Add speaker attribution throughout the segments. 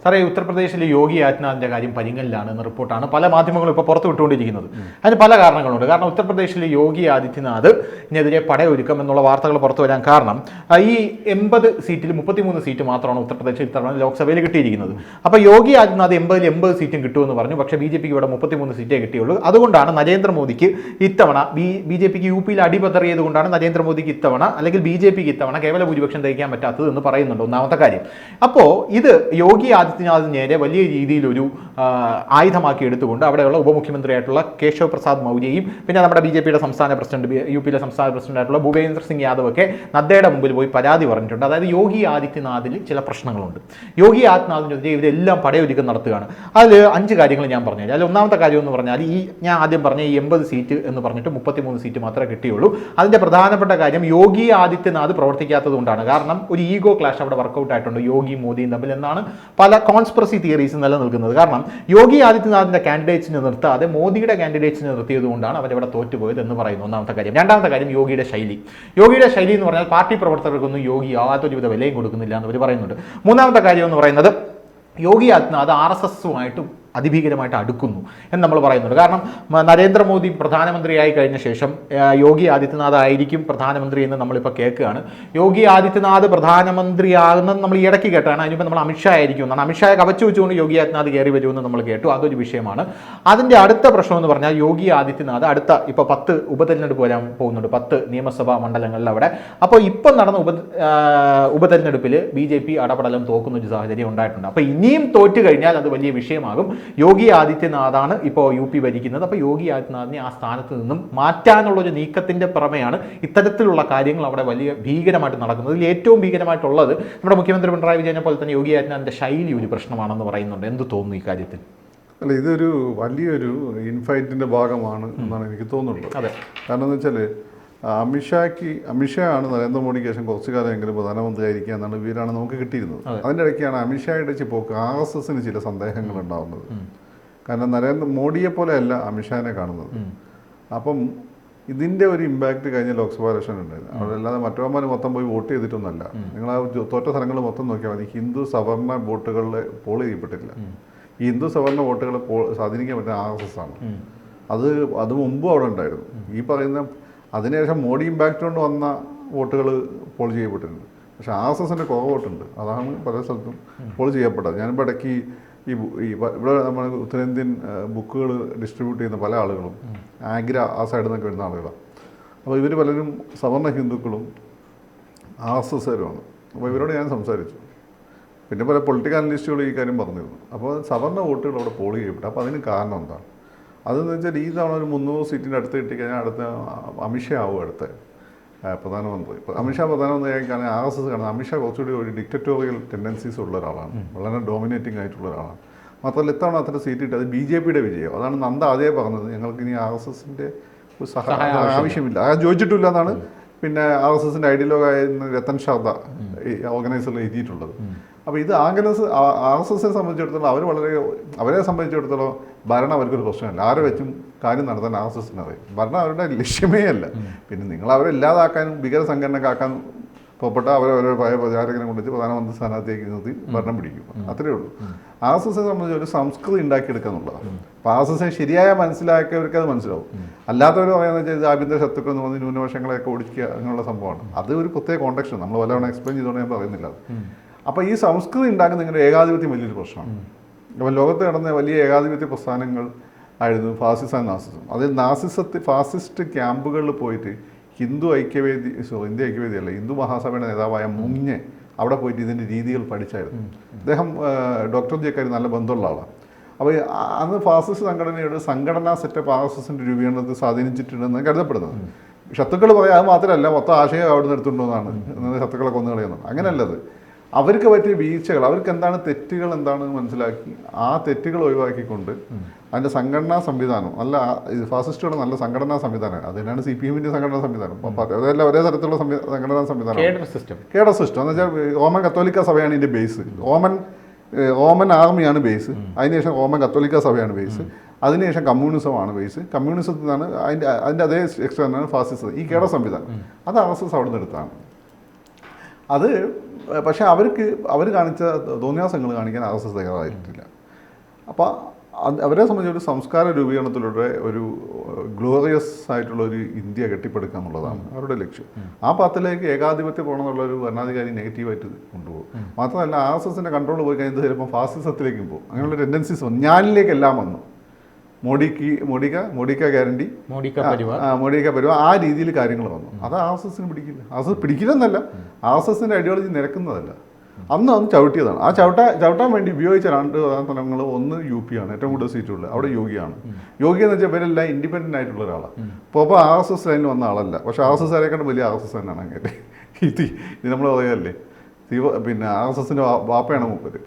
Speaker 1: സാറേ, ഉത്തർപ്രദേശിലെ യോഗി ആദിത്യനാഥിന്റെ കാര്യം പരിങ്ങലിലാണ് എന്ന റിപ്പോർട്ടാണ് പല മാധ്യമങ്ങളും ഇപ്പോൾ പുറത്തു വിട്ടുകൊണ്ടിരിക്കുന്നത്. അതിന് പല കാരണങ്ങളുണ്ട്. കാരണം ഉത്തർപ്രദേശിലെ യോഗി ആദിത്യനാഥിനെതിരെ പടയൊരുക്കം എന്നുള്ള വാർത്തകൾ പുറത്തു വരാൻ കാരണം ഈ 80 സീറ്റിൽ 33 സീറ്റ് മാത്രമാണ് ഉത്തർപ്രദേശിൽ ഇത്തവണ ലോക്സഭയിൽ കിട്ടിയിരിക്കുന്നത്. അപ്പോൾ യോഗി ആദിത്യനാഥ് 80 സീറ്റും കിട്ടുമെന്ന് പറഞ്ഞു. പക്ഷേ BJPക്ക് ഇവിടെ 33 സീറ്റേ കിട്ടിയുള്ളൂ. അതുകൊണ്ടാണ് നരേന്ദ്രമോദിക്ക് ഇത്തവണ BJPക്ക് UPയിൽ അടിപതറിയത് കൊണ്ടാണ് നരേന്ദ്രമോദിക്ക് ഇത്തവണ അല്ലെങ്കിൽ BJPക്ക് ഇത്തവണ കേവല ഭൂരിപക്ഷം തയ്ക്കാൻ പറ്റാത്തത് എന്ന് പറയുന്നുണ്ട്. ഒന്നാമത്തെ കാര്യം. അപ്പോൾ ഇത് യോഗി ആദിത്യനാഥിന് നേരെ വലിയ രീതിയിലൊരു ആയുധമാക്കി എടുത്തുകൊണ്ട് അവിടെയുള്ള ഉപമുഖ്യമന്ത്രിയായിട്ടുള്ള കേശവ് പ്രസാദ് മൗര്യയും പിന്നെ നമ്മുടെ BJPയുടെ സംസ്ഥാന പ്രസിഡന്റ് UPയിലെ സംസ്ഥാന പ്രസിഡന്റായിട്ടുള്ള ഭൂപേന്ദ്ര സിംഗ് യാദവ് ഒക്കെ നദ്ദയുടെ മുമ്പിൽ പോയി പരാതി പറഞ്ഞിട്ടുണ്ട്. അതായത് യോഗി ആദിത്യനാഥിൽ ചില പ്രശ്നങ്ങളുണ്ട്. യോഗി ആദിത്യനാഥിനെതിരെ ഇവരെല്ലാം പടയൊരുക്കം നടത്തുകയാണ്. അതിൽ 5 കാര്യങ്ങൾ ഞാൻ പറഞ്ഞു. അതിൽ ഒന്നാമത്തെ കാര്യം എന്ന് പറഞ്ഞാൽ ഞാൻ ആദ്യം പറഞ്ഞ ഈ 80 സീറ്റ് എന്ന് പറഞ്ഞിട്ട് 33 സീറ്റ് മാത്രമേ കിട്ടിയുള്ളൂ. അതിൻ്റെ പ്രധാനപ്പെട്ട കാര്യം യോഗി ആദിത്യനാഥ് പ്രവർത്തിക്കാത്തത് കൊണ്ടാണ്. കാരണം ഒരു ഈഗോ ക്ലാഷ് അവിടെ വർക്കൗട്ട് ആയിട്ടുണ്ട് യോഗിയും മോദിയും തമ്മിൽ എന്നാണ് പല കോൺസ്പിറസി തിയറീസ് നിലനിൽക്കുന്നത്. കാരണം യോഗി ആദിത്യനാഥിന്റെ കാൻഡിഡേറ്റ്സിനെ നിർത്താതെ മോദിയുടെ കാൻഡിഡേറ്റ്സിനെ നിർത്തിയത് കൊണ്ടാണ് അവരവിടെ തോറ്റുപോയത് എന്ന് പറയുന്നു. ഒന്നാമത്തെ കാര്യം. രണ്ടാമത്തെ കാര്യം യോഗിയുടെ ശൈലി എന്ന് പറഞ്ഞാൽ പാർട്ടി പ്രവർത്തകർക്കൊന്നും യോഗി യാതൊരുവിധ വിലയും കൊടുക്കുന്നില്ല എന്ന് അവർ പറയുന്നുണ്ട്. മൂന്നാമത്തെ കാര്യം എന്ന് പറയുന്നത് യോഗി ആദിത്യനാഥ് RSSുമായിട്ട് അതിഭീകരമായിട്ട് അടുക്കുന്നു എന്ന് നമ്മൾ പറയുന്നുണ്ട്. കാരണം നരേന്ദ്രമോദി പ്രധാനമന്ത്രിയായി കഴിഞ്ഞ ശേഷം യോഗി ആദിത്യനാഥ് ആയിരിക്കും പ്രധാനമന്ത്രി എന്ന് നമ്മളിപ്പോൾ കേൾക്കുകയാണ്. യോഗി ആദിത്യനാഥ് പ്രധാനമന്ത്രിയാകുന്നത് നമ്മൾ ഈ ഇടയ്ക്ക് കേട്ടാണ്. അതിനിപ്പോൾ നമ്മൾ അമിത്ഷാ ആയിരിക്കും എന്നാണ്. അമിത്ഷായെ കവച്ചു വെച്ചുകൊണ്ട് യോഗി ആദിത്യനാഥ് കയറി വരുമെന്ന് നമ്മൾ കേട്ടു. അതൊരു വിഷയമാണ്. അതിൻ്റെ അടുത്ത പ്രശ്നം എന്ന് പറഞ്ഞാൽ യോഗി ആദിത്യനാഥ് ഇപ്പോൾ 10 ഉപതെരഞ്ഞെടുപ്പ് വരാൻ പോകുന്നുണ്ട്. 10 നിയമസഭാ മണ്ഡലങ്ങളിൽ അവിടെ. അപ്പോൾ ഇപ്പം നടന്ന ഉപതെരഞ്ഞെടുപ്പിൽ BJP അടപടലം തോക്കുന്ന ഒരു സാഹചര്യം ഉണ്ടായിട്ടുണ്ട്. അപ്പോൾ ഇനിയും തോറ്റു കഴിഞ്ഞാൽ അത് വലിയ വിഷയമാകും. യോഗി ആദിത്യനാഥാണ് ഇപ്പോൾ UP ഭരിക്കുന്നത്. അപ്പോൾ യോഗി ആദിത്യനാഥിനെ ആ സ്ഥാനത്ത് നിന്നും മാറ്റാനുള്ളൊരു നീക്കത്തിൻ്റെ പുറമെയാണ് ഇത്തരത്തിലുള്ള കാര്യങ്ങൾ അവിടെ വലിയ ഭീകരമായിട്ട് നടക്കുന്നത്. ഇതിൽ ഏറ്റവും ഭീകരമായിട്ടുള്ളത് നമ്മുടെ മുഖ്യമന്ത്രി പിണറായി വിജയനെ പോലെ തന്നെ യോഗി ആദിത്യനാഥിൻ്റെ ശൈലി ഒരു പ്രശ്നമാണെന്ന് പറയുന്നുണ്ട്. എന്ത് തോന്നുന്നു ഈ കാര്യത്തിൽ?
Speaker 2: അല്ല, ഇതൊരു വലിയൊരു ഇൻഫൈറ്റിൻ്റെ ഭാഗമാണ് എന്നാണ് എനിക്ക് തോന്നുന്നത്.
Speaker 1: അതെ.
Speaker 2: കാരണം എന്ന് വെച്ചാൽ അമിത്ഷാ ആണ് നരേന്ദ്രമോദിക്ക് ശേഷം കുറച്ചു കാലമെങ്കിലും പ്രധാനമന്ത്രിയായിരിക്കുക എന്നാണ് വിവരമാണ് നമുക്ക് കിട്ടിയിരുന്നത്. അതിൻ്റെ ഇടയ്ക്കാണ് അമിത്ഷായുടെ പോക്ക് RSSന് ചില സന്ദേഹങ്ങൾ ഉണ്ടാകുന്നത്. കാരണം മോഡിയെ പോലെയല്ല അമിത്ഷാനെ കാണുന്നത്. അപ്പം ഇതിൻ്റെ ഒരു ഇമ്പാക്റ്റ് കഴിഞ്ഞ ലോക്സഭാ ഇലക്ഷൻ ഉണ്ടായിരുന്നു. അവിടെ അല്ലാതെ മറ്റവന്മാർ മൊത്തം പോയി വോട്ട് ചെയ്തിട്ടൊന്നുമല്ല. നിങ്ങൾ ആ തോറ്റ സ്ഥലങ്ങൾ മൊത്തം നോക്കിയാൽ മതി. ഹിന്ദു സവർണ വോട്ടുകളിൽ പോൾ ചെയ്യപ്പെട്ടില്ല. ഈ ഹിന്ദു സവർണ വോട്ടുകളെ സ്വാധീനിക്കാൻ പറ്റുന്ന RSS ആണ്. അത് മുമ്പും അവിടെ ഉണ്ടായിരുന്നു. ഈ പറയുന്ന അതിനുശേഷം മോഡി ഇമ്പാക്റ്റ് കൊണ്ട് വന്ന വോട്ടുകൾ പോൾ ചെയ്യപ്പെട്ടിട്ടുണ്ട്. പക്ഷേ RSSൻ്റെ കുറവ് വോട്ടുണ്ട്. അതാണ് പല സ്ഥലത്തും പോൾ ചെയ്യപ്പെട്ടത്. ഞാനിപ്പോൾ ഇടയ്ക്ക് ഇവിടെ നമ്മൾ ഉത്തരേന്ത്യൻ ബുക്കുകൾ ഡിസ്ട്രിബ്യൂട്ട് ചെയ്യുന്ന പല ആളുകളും ആഗ്ര ആ സൈഡിൽ നിന്നൊക്കെ വരുന്ന ആളുകളാണ്. അപ്പോൾ ഇവർ പലരും സവർണ ഹിന്ദുക്കളും RSSകാരുമാണ്. അപ്പോൾ ഇവരോട് ഞാൻ സംസാരിച്ചു. പിന്നെ പല പൊളിറ്റിക്കൽ അനലിസ്റ്റുകളും ഈ കാര്യം പറഞ്ഞിരുന്നു. അപ്പോൾ സവർണ വോട്ടുകൾ അവിടെ പോൾ ചെയ്യപ്പെട്ടു. അപ്പോൾ അതിന് കാരണം എന്താണ്? അതെന്ന് വെച്ചാൽ ഈ തവണ ഒരു 300 സീറ്റിൻ്റെ അടുത്ത് കിട്ടിക്കഴിഞ്ഞാൽ അടുത്ത അമിത്ഷാ ആവും അടുത്ത പ്രധാനമന്ത്രി. അമിത്ഷാ പ്രധാനമന്ത്രിയായി കാണാൻ RSS കാണുന്നത് അമിത്ഷാ കുറച്ചുകൂടി ഒരു ഡിക്റ്ററ്റോറിയൽ ടെൻഡൻസീസ് ഉള്ള ഒരാളാണ്. വളരെ ഡോമിനേറ്റിംഗ് ആയിട്ടുള്ള ഒരാളാണ്. മാത്രമല്ല ഇത്തവണ അത്ര സീറ്റ് കിട്ടി അത് BJPയുടെ വിജയം. അതാണ് നന്ദ ആദ്യമേ പറഞ്ഞത്. ഞങ്ങൾക്ക് ഇനി RSSൻ്റെ ഒരു സഹായം ആവശ്യമില്ല, അത് ചോദിച്ചിട്ടില്ല എന്നാണ് പിന്നെ RSSൻ്റെ ഐഡിയോളോഗായ രത്തൻ ഷാർദ ഓർഗനൈസറിൽ എഴുതിയിട്ടുള്ളത്. അപ്പോൾ ഇത് RSSനെ സംബന്ധിച്ചിടത്തോളം അവരെ സംബന്ധിച്ചിടത്തോളം ഭരണം അവർക്കൊരു പ്രശ്നമല്ല. ആരെ വെച്ചും കാര്യം നടത്താൻ RSSന് അറിയാം. ഭരണം അവരുടെ ലക്ഷ്യമേ അല്ല. പിന്നെ നിങ്ങൾ അവരെ ഇല്ലാതാക്കാനും ഭീകര സംഘടനക്കാക്കാൻ പുറപ്പെട്ട അവരെ പഴയ പ്രചാരകനെ കൊണ്ടുവച്ച് പ്രധാനമന്ത്രി സ്ഥാനാർത്ഥിയാക്കി നിർത്തി ഭരണം പിടിക്കും. അത്രയേ ഉള്ളൂ. RSSനെ സംബന്ധിച്ച് ഒരു സംസ്കൃതി ഉണ്ടാക്കിയെടുക്കുക എന്നുള്ളതാണ്. അപ്പോൾ RSSനെ ശരിയായ മനസ്സിലാക്കിയവർക്ക് അത് മനസ്സിലാവും. അല്ലാത്തവർ പറയാന്ന് വെച്ചാൽ ഇത് ആഭ്യന്തര ശത്രുക്കൾ എന്ന് പറഞ്ഞ് ന്യൂനപക്ഷങ്ങളെയൊക്കെ ഓടിക്കുക അങ്ങനെയുള്ള സംഭവമാണ്. അത് ഒരു പ്രത്യേക കോണ്ടക്സ്റ്റ് നമ്മൾ പലവണ്ണം എക്സ്പ്ലെയിൻ ചെയ്തുകൊണ്ട് ഞാൻ പറയുന്നില്ല. അപ്പോൾ ഈ സംസ്കൃതി ഉണ്ടാക്കുന്ന നിങ്ങളുടെ ഏകാധിപത്യം വലിയൊരു പ്രശ്നമാണ്. അപ്പോൾ ലോകത്ത് നടന്ന വലിയ ഏകാധിപത്യ പ്രസ്ഥാനങ്ങൾ ആയിരുന്നു ഫാസിസം, നാസിസം. അതിൽ ഫാസിസ്റ്റ് ക്യാമ്പുകളിൽ പോയിട്ട് ഇന്ത്യ ഐക്യവേദിയല്ല, ഹിന്ദു മഹാസഭയുടെ നേതാവായ മുഞ്ഞ് അവിടെ പോയിട്ട് ഇതിൻ്റെ രീതികൾ പഠിച്ചായിരുന്നു. അദ്ദേഹം ഡോക്ടർ ജെക്കാരി നല്ല ബന്ധമുള്ള ആളാണ്. അപ്പോൾ അന്ന് ഫാസിസ്റ്റ് സംഘടനയുടെ സംഘടനാ സെറ്റപ്പ് RSSൻ്റെ രൂപീകരണത്തിൽ സ്വാധീനിച്ചിട്ടുണ്ടെന്ന് കരുതപ്പെടുന്നത്. ശത്രുക്കൾ പറയാം അത് മാത്രമല്ല മൊത്തം ആശയം അവിടെ നിന്ന് എടുത്തുകൊണ്ടെന്നാണ് ശത്രുക്കളെ കൊന്നുകളയുന്നത്. അങ്ങനെയല്ലത്. അവർക്ക് പറ്റിയ വീഴ്ചകൾ, അവർക്ക് എന്താണ് തെറ്റുകൾ എന്താണെന്ന് മനസ്സിലാക്കി ആ തെറ്റുകൾ ഒഴിവാക്കിക്കൊണ്ട് അതിൻ്റെ സംഘടനാ സംവിധാനം നല്ല ഫാസിസ്റ്റുകളുടെ നല്ല സംഘടനാ സംവിധാനമാണ്. അതിനാണ് CPMൻ്റെ സംഘടനാ സംവിധാനം. അതെല്ലാം ഒരേ തരത്തിലുള്ള സംഘടനാ സംവിധാനം, കേഡർ സിസ്റ്റം എന്ന് വെച്ചാൽ റോമൻ കത്തോലിക്ക സഭയാണ് ഇതിൻ്റെ ബേസ്. റോമൻ ആർമിയാണ് ബേസ്. അതിനുശേഷം റോമൻ കത്തോലിക്ക സഭയാണ് ബേസ്. അതിനുശേഷം കമ്മ്യൂണിസമാണ് ബേസ്. കമ്മ്യൂണിസത്തിൽ നിന്നാണ് അതിൻ്റെ അതേ എക്സ്റ്റേണാണ് ഫാസിസം. ഈ കേഡർ സംവിധാനം അത് RSS അവിടെ നിന്ന് എടുത്താണ്. അത് പക്ഷേ അവർ കാണിച്ച തോന്നിയാസങ്ങൾ കാണിക്കാൻ RSS തയ്യാറായിട്ടില്ല. അപ്പോൾ അവരെ സംബന്ധിച്ച് ഒരു സംസ്കാര രൂപീകരണത്തിലൂടെ ഒരു ഗ്ലോറിയസ് ആയിട്ടുള്ള ഒരു ഇന്ത്യ കെട്ടിപ്പടുക്കുക എന്നുള്ളതാണ് അവരുടെ ലക്ഷ്യം. ആ പാത്തിലേക്ക് ഏകാധിപത്യം പോകണം എന്നുള്ള ഒരു ഭരണാധികാരി നെഗറ്റീവായിട്ട് കൊണ്ടുപോകും. മാത്രമല്ല RSSന്റെ കൺട്രോൾ പോയി കഴിഞ്ഞാൽ ചിലപ്പോൾ ഫാസിസത്തിലേക്കും പോകും. അങ്ങനെയുള്ള ടെൻഡൻസീസ് വന്നു. ഞാനിലേക്കെല്ലാം വന്നു. മോഡിക്ക ഗ്യാരണ്ടി, മോഡിക്ക പരിവാർ, ആ രീതിയിൽ കാര്യങ്ങൾ വന്നു. അത് RSSന് പിടിക്കില്ല. RSS പിടിക്കില്ലെന്നല്ല, RSSന്റെ ഐഡിയോളജി നിരക്കുന്നതല്ല. അന്ന് ചവിട്ടിയതാണ്. ആ ചവിട്ടാൻ വേണ്ടി ഉപയോഗിച്ച 2 പ്രധാന സ്ഥലങ്ങൾ, ഒന്ന് UP ആണ്, ഏറ്റവും കൂടുതൽ സീറ്റുള്ളത്. അവിടെ യോഗിയാണ്. യോഗി എന്ന് വെച്ചാൽ ഇവരെല്ലാം ഇൻഡിപെൻഡൻ്റ് ആയിട്ടുള്ള ഒരാളാണ്. അപ്പോൾ RSS ലൈനിൽ വന്ന ആളല്ല. പക്ഷേ RSS ആരെക്കാളും വലിയ RSS തന്നെയാണ്. അങ്ങനെ ഇത് നമ്മൾ പറയുകയല്ലേ, പിന്നെ RSSന്റെ വാപ്പയാണ് മൂപ്പര്.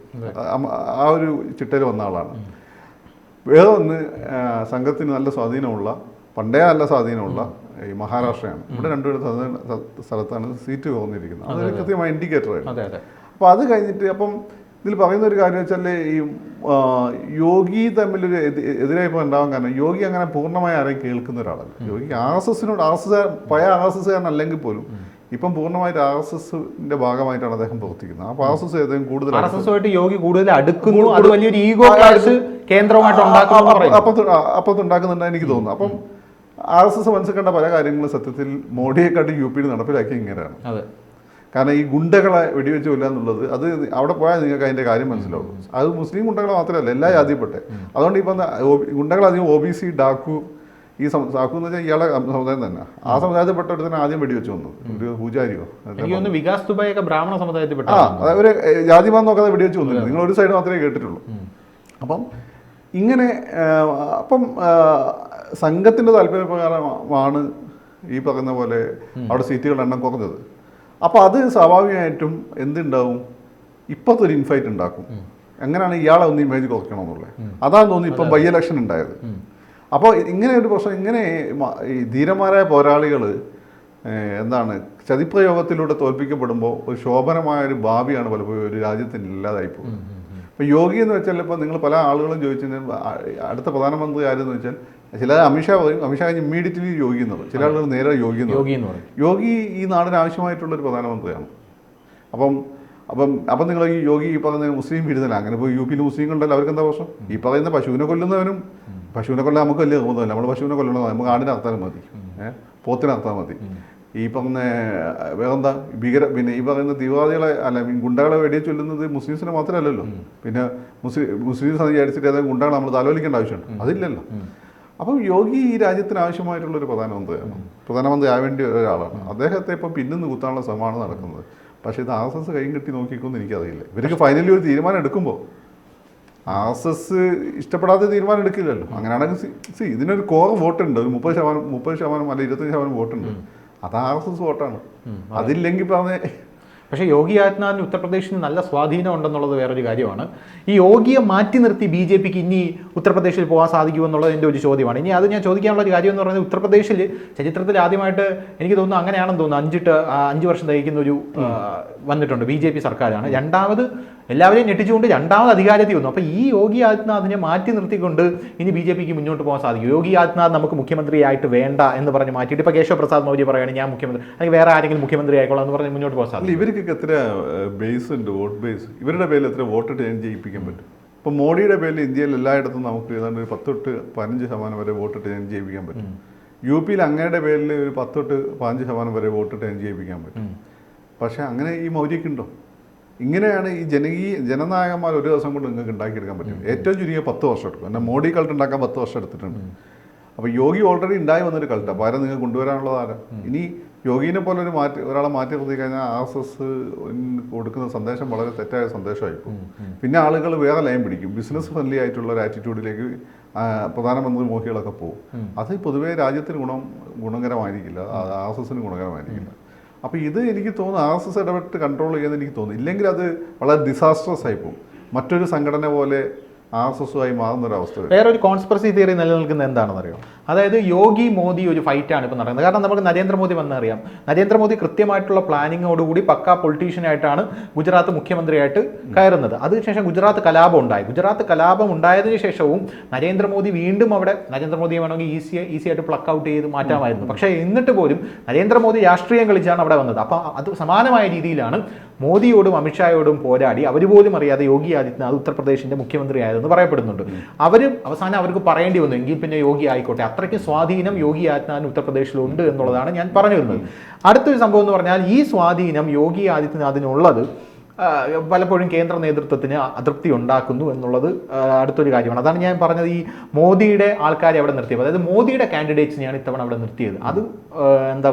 Speaker 2: ആ ഒരു ചിട്ടയിൽ വന്ന ആളാണ്. വേറെ ഒന്ന്, സംഘത്തിന് നല്ല സ്വാധീനമുള്ള, പണ്ടേ നല്ല സ്വാധീനമുള്ള ഈ മഹാരാഷ്ട്രയാണ്. ഇവിടെ 2 സ്ഥലത്താണ് സീറ്റ് കുറഞ്ഞിരിക്കുന്നത്. അതൊരു കൃത്യമായ ഇൻഡിക്കേറ്ററാണ്. അപ്പോൾ അത് കഴിഞ്ഞിട്ട് അപ്പം ഇതിൽ പറയുന്ന ഒരു കാര്യം വെച്ചാൽ ഈ യോഗി തമ്മിലൊരു എതിരായിപ്പോൾ ഉണ്ടാവാൻ കാരണം യോഗി അങ്ങനെ പൂർണ്ണമായി ആരെയും കേൾക്കുന്ന ഒരാളല്ല. യോഗി പഴയ RSSകാരനല്ലെങ്കിൽ പോലും ഇപ്പം പൂർണ്ണമായിട്ട് RSSന്റെ ഭാഗമായിട്ടാണ് അദ്ദേഹം പ്രവർത്തിക്കുന്നത്. അപ്പോൾ RSS അദ്ദേഹം കൂടുതൽ
Speaker 1: യോഗി കൂടുതൽ അടുക്കുന്നു, അത് വലിയൊരു ഈഗോ കേന്ദ്രമായിട്ട്
Speaker 2: അപ്പത്തുണ്ടാക്കുന്നുണ്ടെന്ന് എനിക്ക് തോന്നുന്നു. അപ്പം RSS മനസ്സിൽ പല കാര്യങ്ങളും സത്യത്തിൽ മോഡിയെക്കാട്ടി UP നടപ്പിലാക്കി ഇങ്ങനെയാണ്. കാരണം ഈ ഗുണ്ടകളെ വെടിവെച്ച് കൊല്ലുക എന്നുള്ളത്, അത് അവിടെ പോയാൽ നിങ്ങൾക്ക് അതിൻ്റെ കാര്യം മനസ്സിലാവും. അത് മുസ്ലിം ഗുണ്ടകളെ മാത്രമല്ല, എല്ലാ ജാതിപ്പെട്ടെ. അതുകൊണ്ട് ഇപ്പം ഗുണ്ടകളധികം OBC, ഡാക്കു, ഈ സാക്കു എന്ന് വെച്ചാൽ ഇയാളെ സമുദായം തന്നെ. ആ സമുദായത്തിൽപ്പെട്ട ഒരു തന്നെ ആദ്യം വെടിവെച്ച് വന്നത്, ഒരു പൂജാരിയോ.
Speaker 1: വികാസ് ദുബായൊക്കെ ബ്രാഹ്മണ സമുദായത്തിൽപ്പെട്ട
Speaker 2: ഒരു ജാതിമാൻ നോക്കാതെ വെടിവെച്ച് വന്നില്ല. നിങ്ങൾ ഒരു സൈഡ് മാത്രമേ കേട്ടിട്ടുള്ളൂ. അപ്പം ഇങ്ങനെ സംഘത്തിൻ്റെ താല്പര്യപ്രകാരമാണ് ഈ പറയുന്ന പോലെ അവിടെ സീറ്റുകളുടെ എണ്ണം കുറഞ്ഞത്. അപ്പോൾ അത് സ്വാഭാവികമായിട്ടും എന്തുണ്ടാവും, ഇപ്പോഴത്തെ ഒരു ഇൻഫൈറ്റ് ഉണ്ടാക്കും. എങ്ങനെയാണ് ഇയാളെ ഒന്ന് ഇമേജ് കുറയ്ക്കണമെന്നുള്ളത്. അതാണ് തോന്നുന്നു ഇപ്പം ബൈ ഇലക്ഷൻ ഉണ്ടായത്. അപ്പോൾ ഇങ്ങനെ ഒരു പ്രശ്നം, ഇങ്ങനെ ഈ ധീരന്മാരായ പോരാളികൾ ചതിപ്രയോഗത്തിലൂടെ തോൽപ്പിക്കപ്പെടുമ്പോൾ ഒരു ശോഭനമായ ഒരു ഭാവിയാണ് പലപ്പോഴും ഒരു രാജ്യത്തിന് ഇല്ലാതായി പോകുന്നത്. ഇപ്പോൾ യോഗി എന്ന് വെച്ചാൽ ഇപ്പോൾ നിങ്ങൾ പല ആളുകളും ചോദിച്ചു അടുത്ത പ്രധാനമന്ത്രി ആരെന്ന് വെച്ചാൽ ചില അമിത്ഷാ പറയും, അമിത്ഷാ കഴിഞ്ഞ് ഇമ്മീഡിയറ്റ്ലി യോഗി എന്ന് പറയും. ചില ആളുകൾ നേരെ യോഗി എന്ന് പറയും. യോഗി ഈ നാടിന് ആവശ്യമായിട്ടുള്ളൊരു പ്രധാനമന്ത്രിയാണ്. അപ്പം നിങ്ങൾ ഈ യോഗി ഈ പറയുന്ന മുസ്ലിം വിരുദ്ധല്ല. അങ്ങനെ ഇപ്പോൾ UP മുസ്ലിങ്ങളുണ്ടല്ലോ, അവർക്ക് എന്താ പ്രശ്നം? ഈ പറയുന്ന പശുവിനെ കൊല്ലുന്നവനും, പശുവിനെ കൊല്ലാൻ നമുക്ക് വലിയ തോന്നുന്നില്ല. നമ്മൾ പശുവിനെ കൊല്ലണം, നമുക്ക് ആടിനെ അർത്താലും മതി, പോത്തിനെ അർത്താൽ മതി. ഈ പറഞ്ഞ വേറെന്താ പിന്നെ ഈ പറയുന്ന തീവ്രവാദികളെ ഗുണ്ടകളെ വെടിവെച്ച് ചൊല്ലുന്നത് മുസ്ലിംസിനെ മാത്രമല്ലല്ലോ. പിന്നെ മുസ്ലിംസ് വിചാരിച്ചിട്ട് ഏതായാലും ഗുണ്ടകളെ നമ്മൾ തലോലിക്കേണ്ട ആവശ്യമുണ്ട്, അതില്ലല്ലോ. അപ്പം യോഗി ഈ രാജ്യത്തിന് ആവശ്യമായിട്ടുള്ളൊരു പ്രധാനമന്ത്രി ആവേണ്ട ഒരാളാണ്. അദ്ദേഹത്തെ ഇപ്പം പിന്നിന്ന് കുത്താനുള്ള ശ്രമമാണ് നടക്കുന്നത്. പക്ഷേ ഇത് RSS കൈയും കെട്ടി നോക്കിക്കൊന്നും എനിക്കറിയില്ല. ഇവർക്ക് ഫൈനലി ഒരു തീരുമാനം എടുക്കുമ്പോൾ RSS ഇഷ്ടപ്പെടാത്ത തീരുമാനം എടുക്കില്ലല്ലോ. അങ്ങനെയാണെങ്കിൽ ഇതിനൊരു കോർ വോട്ടുണ്ട്, ഒരു 30% അല്ല 25% വോട്ടുണ്ട്. അത് RSS വോട്ടാണ്. അതില്ലെങ്കിൽ പറഞ്ഞ
Speaker 1: പക്ഷേ യോഗി ആദിത്യനാഥിന് ഉത്തർപ്രദേശിന് നല്ല സ്വാധീനം ഉണ്ടെന്നുള്ളത് വേറൊരു കാര്യമാണ്. ഈ യോഗിയെ മാറ്റി നിർത്തി BJPക്ക് ഇനി ഉത്തർപ്രദേശിൽ പോകാൻ സാധിക്കുമെന്നുള്ളത് എൻ്റെ ഒരു ചോദ്യമാണ്. ഇനി അത് ഞാൻ ചോദിക്കാനുള്ള ഒരു കാര്യം എന്ന് പറയുന്നത്, ഉത്തർപ്രദേശിൽ ചരിത്രത്തിൽ ആദ്യമായിട്ട് എനിക്ക് തോന്നുന്നു അങ്ങനെയാണെന്ന് തോന്നുന്നു 5 വർഷം തികയ്ക്കുന്ന ഒരു വന്നിട്ടുണ്ട് BJP സർക്കാരാണ്. രണ്ടാമത് എല്ലാവരെയും ഞെട്ടിച്ചുകൊണ്ട് രണ്ടാമത് അധികാരത്തിൽ വന്നു. അപ്പോൾ ഈ യോഗി ആദിത്യനാഥിനെ മാറ്റി നിർത്തിക്കൊണ്ട് ഇനി BJPക്ക് മുന്നോട്ട് പോകാൻ സാധിക്കും. യോഗി ആദിത്യനാഥ് നമുക്ക് മുഖ്യമന്ത്രിയായിട്ട് വേണ്ട എന്ന് പറഞ്ഞ് മാറ്റിയിട്ട് ഇപ്പോൾ കേശവ പ്രസാദ് മൗര്യ പറയുകയാണ് ഞാൻ മുഖ്യമന്ത്രി, അല്ലെങ്കിൽ വേറെ ആരെങ്കിലും മുഖ്യമന്ത്രി ആയിക്കോളാം എന്ന് പറഞ്ഞ് മുന്നോട്ട് പോകാൻ സാധിക്കും.
Speaker 2: ഇവർക്കൊക്കെ എത്ര ബേസ് ഉണ്ട്, വോട്ട് ബേസ്, ഇവരുടെ പേരിൽ എത്ര വോട്ട് ചേഞ്ച് ചെയ്യിപ്പിക്കാൻ പറ്റും? ഇപ്പോൾ മോഡിയുടെ പേരിൽ ഇന്ത്യയിൽ എല്ലായിടത്തും നമുക്ക് ഏതാണ്ട് ഒരു 10-15% വരെ വോട്ട് ചേഞ്ച് ചെയ്യിപ്പിക്കാൻ പറ്റും. UP അങ്ങയുടെ പേരിൽ ഒരു 10-15% വരെ വോട്ട് ചേഞ്ച് ചെയ്യിപ്പിക്കാൻ പറ്റും. പക്ഷേ അങ്ങനെ ഈ മൗര്യക്കുണ്ടോ? ഇങ്ങനെയാണ് ഈ ജനനായകന്മാർ ഒരു ദിവസം കൊണ്ട് നിങ്ങൾക്ക് ഉണ്ടാക്കിയെടുക്കാൻ പറ്റും. ഏറ്റവും ചുരുങ്ങിയ 10 വർഷം എടുക്കും. എന്നാൽ മോഡി കൾട്ട് ഉണ്ടാക്കാൻ 10 വർഷം എടുത്തിട്ടുണ്ട്. അപ്പോൾ യോഗി ഓൾറെഡി ഉണ്ടായി വന്നൊരു കൾട്ടാണ്. അപ്പോൾ ആരും നിങ്ങൾക്ക് കൊണ്ടുവരാനുള്ളതാണ്. ഇനി യോഗീനെ പോലെ ഒരാളെ മാറ്റി നിർത്തി കഴിഞ്ഞാൽ RSS കൊടുക്കുന്ന സന്ദേശം വളരെ തെറ്റായ സന്ദേശമായിപ്പോകും. പിന്നെ ആളുകൾ വേറെ ലൈൻ പിടിക്കും. ബിസിനസ് ഫ്രണ്ട്ലി ആയിട്ടുള്ള ഒരു ആറ്റിറ്റ്യൂഡിലേക്ക് പ്രധാനമന്ത്രി മോഹികളൊക്കെ പോകും. അത് പൊതുവേ രാജ്യത്തിന് ഗുണകരമായിരിക്കില്ല, RSSന് ഗുണകരമായിരിക്കില്ല. അപ്പോൾ ഇത് എനിക്ക് തോന്നുന്നു RSS ഇടപെട്ട് കൺട്രോൾ ചെയ്യുമെന്ന് എനിക്ക് തോന്നുന്നു. ഇല്ലെങ്കിൽ അത് വളരെ ഡിസാസ്ട്രസ് ആയി പോകും. മറ്റൊരു സംഘടന പോലെ RSSുമായി മാറുന്നൊരവസ്ഥ.
Speaker 1: വേറൊരു കോൺസ്പിറസി തിയറി നിലനിൽക്കുന്നത് എന്താണെന്നറിയോ? അതായത് യോഗി മോദി ഒരു ഫൈറ്റാണ് ഇപ്പോൾ നടക്കുന്നത്. കാരണം നമുക്ക് നരേന്ദ്രമോദി വന്നറിയാം, നരേന്ദ്രമോദി കൃത്യമായിട്ടുള്ള പ്ലാനിങ്ങോടുകൂടി പക്കാ പൊളിറ്റീഷ്യനായിട്ടാണ് ഗുജറാത്ത് മുഖ്യമന്ത്രിയായിട്ട് കയറുന്നത്. അതിനുശേഷം ഗുജറാത്ത് കലാപം ഉണ്ടായി. ഗുജറാത്ത് കലാപം ഉണ്ടായതിനു ശേഷവും നരേന്ദ്രമോദി വീണ്ടും അവിടെ, നരേന്ദ്രമോദിയെ വേണമെങ്കിൽ ഈസി ആയിട്ട് പ്ലക്ക് ഔട്ട് ചെയ്ത് മാറ്റാമായിരുന്നു. പക്ഷേ എന്നിട്ട് പോലും നരേന്ദ്രമോദി രാഷ്ട്രീയം കളിച്ചാണ് അവിടെ വന്നത്. അപ്പം അത് സമാനമായ രീതിയിലാണ് മോദിയോടും അമിത്ഷായോടും പോരാടി അവർ പോലും അറിയാതെ യോഗി ആദിത്യനാഥ് ഉത്തർപ്രദേശിന്റെ മുഖ്യമന്ത്രി ആയതെന്ന് പറയപ്പെടുന്നുണ്ട്. അവസാനം അവർക്ക് പറയേണ്ടി വന്നു, എങ്കിൽ പിന്നെ യോഗി ആയിക്കോട്ടെ. അത്രയ്ക്ക് സ്വാധീനം യോഗി ആദിത്യനാഥ് ഉത്തർപ്രദേശിലുണ്ട് എന്നുള്ളതാണ് ഞാൻ പറഞ്ഞു വരുന്നത്. അടുത്തൊരു സംഭവം എന്ന് പറഞ്ഞാൽ ഈ സ്വാധീനം യോഗി ആദിത്യനാഥിനുള്ളത് പലപ്പോഴും കേന്ദ്ര നേതൃത്വത്തിന് അതൃപ്തി ഉണ്ടാക്കുന്നു എന്നുള്ളത് അടുത്തൊരു കാര്യമാണ്. അതാണ് ഞാൻ പറഞ്ഞത്, ഈ മോദിയുടെ ആൾക്കാരെ അവിടെ നിർത്തിയത്, അതായത് മോദിയുടെ കാൻഡിഡേറ്റ്സിനെയാണ് ഇത്തവണ അവിടെ നിർത്തിയത്. അത് എന്താ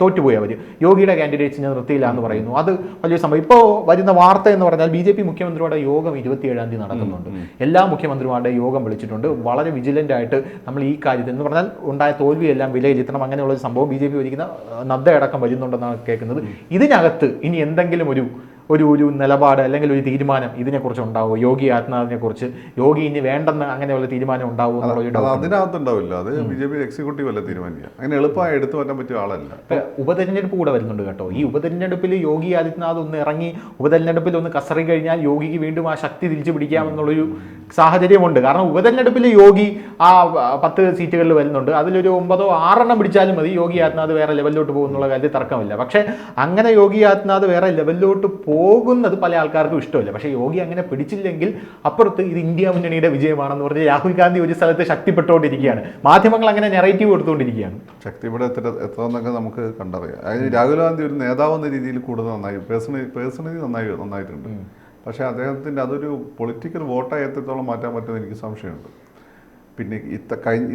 Speaker 1: തോറ്റുപോയി അവർ, യോഗിയുടെ കാൻഡിഡേറ്റ്സിനെ നിർത്തിയില്ല എന്ന് പറയുന്നു. അത് വലിയ സംഭവം. ഇപ്പോൾ വരുന്ന വാർത്ത എന്ന് പറഞ്ഞാൽ BJP മുഖ്യമന്ത്രിയുടെ യോഗം 27-ാം തീയതി നടക്കുന്നുണ്ട്. എല്ലാ മുഖ്യമന്ത്രിമാരുടെ യോഗം വിളിച്ചിട്ടുണ്ട്. വളരെ വിജിലൻ്റ് ആയിട്ട് നമ്മൾ ഈ കാര്യത്തിൽ എന്ന് പറഞ്ഞാൽ ഉണ്ടായ തോൽവിയെല്ലാം വിലയിരുത്തണം, അങ്ങനെയുള്ള സംഭവം BJP ഭരിക്കുന്ന നദ്ദ അടക്കം വരുന്നുണ്ടെന്നാണ് കേൾക്കുന്നത്. ഇതിനകത്ത് ഇനി എന്തെങ്കിലും ഒരു നിലപാട് അല്ലെങ്കിൽ ഒരു തീരുമാനം ഇതിനെക്കുറിച്ച് ഉണ്ടാവുമോ? യോഗി ആദിത്യനാഥിനെ കുറിച്ച് യോഗി ഇനി വേണ്ടെന്ന് അങ്ങനെയുള്ള തീരുമാനം ഉണ്ടാവുമോ?
Speaker 2: അതിനകത്തുണ്ടാവില്ല. അത് BJP എക്സിക്യൂട്ടീവ് അല്ല തീരുമാനിക്കുക. അങ്ങനെ എളുപ്പമായി എടുത്തു മാറ്റാൻ പറ്റിയ ആളല്ല.
Speaker 1: ഉപതെരഞ്ഞെടുപ്പ് കൂടെ വരുന്നുണ്ട് കേട്ടോ. ഈ ഉപതെരഞ്ഞെടുപ്പിൽ യോഗി ആദിത്യനാഥ് ഒന്ന് ഇറങ്ങി ഉപതെരഞ്ഞെടുപ്പിൽ ഒന്ന് കസറി കഴിഞ്ഞാൽ യോഗിക്ക് വീണ്ടും ആ ശക്തി തിരിച്ചു പിടിക്കാമെന്നുള്ളൊരു സാഹചര്യമുണ്ട്. കാരണം ഉപതെരഞ്ഞെടുപ്പിൽ യോഗി ആ 10 സീറ്റുകളിൽ വരുന്നുണ്ട്. അതിലൊരു 9 or 6 പിടിച്ചാലും മതി, യോഗി ആദിത്യനാഥ് വേറെ ലെവലിലോട്ട് പോകുന്നുള്ള കാര്യത്തിൽ തർക്കമില്ല. പക്ഷേ അങ്ങനെ യോഗി ആദിത്യനാഥ് വേറെ ലെവലിലോട്ട് പോകുന്നത് പല ആൾക്കാർക്കും ഇഷ്ടമില്ല. പക്ഷേ യോഗി അങ്ങനെ പിടിച്ചില്ലെങ്കിൽ അപ്പുറത്ത് ഇത് ഇന്ത്യ മുന്നണിയുടെ വിജയമാണെന്ന് പറഞ്ഞ് രാഹുൽ ഗാന്ധി ഒരു സ്ഥലത്ത് ശക്തിപ്പെട്ടുകൊണ്ടിരിക്കുകയാണ്. മാധ്യമങ്ങൾ അങ്ങനെ നെറേറ്റീവ് കൊടുത്തുകൊണ്ടിരിക്കുകയാണ്.
Speaker 2: ശക്തിപ്പെടെ എത്രയെന്നൊക്കെ നമുക്ക് കണ്ടറിയാം. അതായത് രാഹുൽ ഗാന്ധി ഒരു നേതാവെന്ന രീതിയിൽ കൂടുതൽ നന്നായി, പേഴ്സണലി നന്നായിട്ടുണ്ട്. പക്ഷേ അദ്ദേഹത്തിൻ്റെ അതൊരു പൊളിറ്റിക്കൽ വോട്ടായി എത്രത്തോളം മാറ്റാൻ പറ്റുമെന്ന് എനിക്ക് സംശയമുണ്ട്. പിന്നെ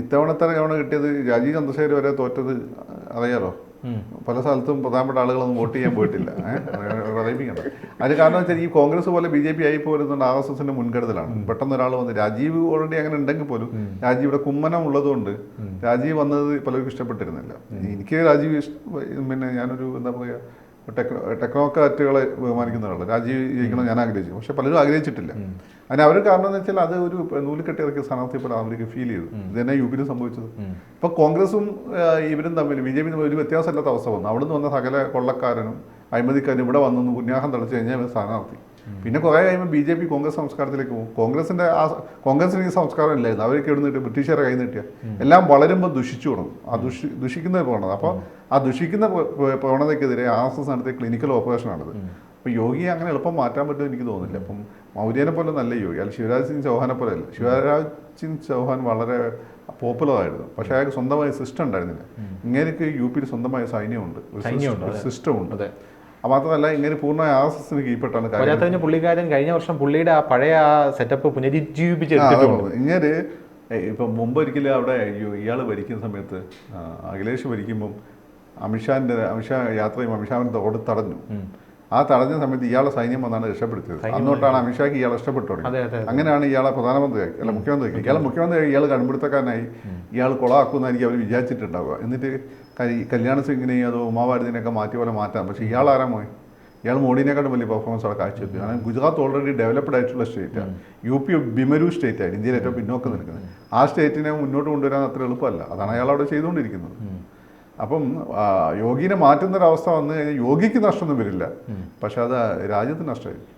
Speaker 2: ഇത്തവണത്തെ തവണ കിട്ടിയത് രാജീവ് ചന്ദ്രശേഖർ വരെ തോറ്റത് അറിയാലോ. പല സ്ഥലത്തും പ്രധാനപ്പെട്ട ആളുകളൊന്നും വോട്ട് ചെയ്യാൻ പോയിട്ടില്ല. പറയിപ്പിക്കണം. അതിന് കാരണം വെച്ചാൽ ഈ കോൺഗ്രസ് പോലെ BJP ആയി പോരുന്നുണ്ട്. RSSന്റെ മുൻകരുതലാണ്. പെട്ടെന്ന് ഒരാൾ വന്ന്, രാജീവ് ഓൾറെഡി അങ്ങനെ ഉണ്ടെങ്കിൽ പോലും രാജീവിടെ കുമ്മനം ഉള്ളതുകൊണ്ട് രാജീവ് വന്നത് പലർക്കും ഇഷ്ടപ്പെട്ടിരുന്നില്ല. എനിക്ക് രാജീവ് പിന്നെ ഞാനൊരു എന്താ പറയുക, ടെക്നോക്രാറ്റുകളെ ബഹുമാനിക്കുന്ന ഒരാൾ. രാജീവ് ജയിക്കണം ഞാൻ ആഗ്രഹിച്ചു, പക്ഷെ പലരും ആഗ്രഹിച്ചിട്ടില്ല. അതിന് അവർ കാരണം എന്ന് വെച്ചാൽ അത് ഒരു നൂലിക്കെട്ടി ഇറക്കിയ സ്ഥാനാർത്ഥി പോലെ അവർക്ക് ഫീൽ ചെയ്തു. ഇതന്നെ UP സംഭവിച്ചത്. ഇപ്പോൾ കോൺഗ്രസും ഇവരും തമ്മിൽ BJP ഒരു വ്യത്യാസമില്ലാത്ത അവസ്ഥ വന്നു. അവിടെ നിന്ന് വന്ന സകല കൊള്ളക്കാരനും അഴിമതിക്കാരനും ഇവിടെ വന്നു പുണ്യാഹം തളിച്ചു കഴിഞ്ഞാൽ സ്ഥാനാർത്ഥി. പിന്നെ കുറേ കഴിയുമ്പോൾ BJP കോൺഗ്രസ് സംസ്കാരത്തിലേക്ക് പോകും. കോൺഗ്രസിന് ഈ സംസ്കാരം ഇല്ലായിരുന്നു. അവർക്ക് എവിടെ നിന്നിട്ട് ബ്രിട്ടീഷുകാരെ കയ്യിൽ നിന്ന് കിട്ടിയ എല്ലാം വളരുമ്പോൾ ദുഷിച്ചു തുടങ്ങും. ആ ദുഷിക്കുന്ന പ്രവണത. അപ്പോൾ ആ ദുഷിക്കുന്ന പ്രവണതയ്ക്കെതിരെ RSS നടത്തിയ ക്ലിനിക്കൽ ഓപ്പറേഷനാണിത്. അപ്പോൾ യോഗിയെ അങ്ങനെ എളുപ്പം മാറ്റാൻ പറ്റുമെന്ന് എനിക്ക് തോന്നുന്നില്ല. അപ്പം മൗര്യനെ പോലെ നല്ല യോഗി, അല്ല ശിവരാജ് സിംഗ് ചൗഹാനെ പോലെ അല്ല. ശിവരാജ് സിംഗ് ചൗഹാൻ വളരെ പോപ്പുലറായിരുന്നു, പക്ഷേ അയാൾക്ക് സ്വന്തമായ സിസ്റ്റം ഉണ്ടായിരുന്നില്ല. ഇങ്ങനെയൊക്കെ UP സ്വന്തമായ സൈന്യമുണ്ട്, സിസ്റ്റമുണ്ട്. മാത്രമല്ല ഇങ്ങനെ പൂർണ്ണമായ RSSന് കീഴ്പ്പെട്ടാണ് കാര്യം.
Speaker 1: പുള്ളിക്കാരൻ കഴിഞ്ഞ വർഷം പുള്ളിയുടെ ആ പഴയ സെറ്റപ്പ് പുനരുജ്ജീവിപ്പിച്ചെടുത്തിട്ടുണ്ട്.
Speaker 2: ഇങ്ങനെ ഇപ്പം മുമ്പ് ഒരിക്കലും അവിടെ ഇയാൾ ഭരിക്കുന്ന സമയത്ത് അഖിലേഷ് ഭരിക്കുമ്പം അമിത്ഷാ യാത്ര ചെയ്യുമ്പോൾ അമിത്ഷാവിനെ തടഞ്ഞു. ആ തടഞ്ഞ സമയത്ത് ഇയാളെ സൈന്യം വന്നാണ് രക്ഷപ്പെടുത്തിയത്. അന്നോട്ടാണ് അമിത്ഷാക്ക് ഇയാളെ ഇഷ്ടപ്പെട്ടു. അങ്ങനെയാണ് ഇയാളെ പ്രധാനമന്ത്രിയാക്കി, അല്ല മുഖ്യമന്ത്രിയാക്കി. ഇയാൾ മുഖ്യമന്ത്രിയായി ഇയാൾ കണ്ടുപിടുത്തക്കാരനായി, ഇയാൾ കൊളാക്കുമെന്നായിരിക്കും അവർ വിചാരിച്ചിട്ടുണ്ടാവുക. എന്നിട്ട് കല്യാണ സിംഗിനെയും അതോ ഉമാഭാരതിനെയൊക്കെ മാറ്റാം. പക്ഷേ ഇയാൾ ആരാ പോയി? ഇയാൾ മോഡിനെക്കാട്ടും വലിയ പെർഫോമൻസ് അവിടെ കാഴ്ചവെച്ചു. കാരണം ഗുജറാത്ത് ഓൾറെഡി ഡെവലപ്ഡ് ആയിട്ടുള്ള സ്റ്റേറ്റാണ്. UP ബിമരു സ്റ്റേറ്റാണ്, ഇന്ത്യയിൽ ഏറ്റവും പിന്നോക്കം നിൽക്കുന്നത്. ആ സ്റ്റേറ്റിനെ മുന്നോട്ട് കൊണ്ടുവരാൻ അത്ര എളുപ്പമല്ല. അതാണ് അയാൾ അവിടെ ചെയ്തുകൊണ്ടിരിക്കുന്നത്. അപ്പം യോഗിനെ മാറ്റുന്നൊരവസ്ഥ വന്നു കഴിഞ്ഞാൽ യോഗിക്ക് നഷ്ടമൊന്നും വരില്ല, പക്ഷെ അത് രാജ്യത്തിന് നഷ്ടമായിരിക്കും.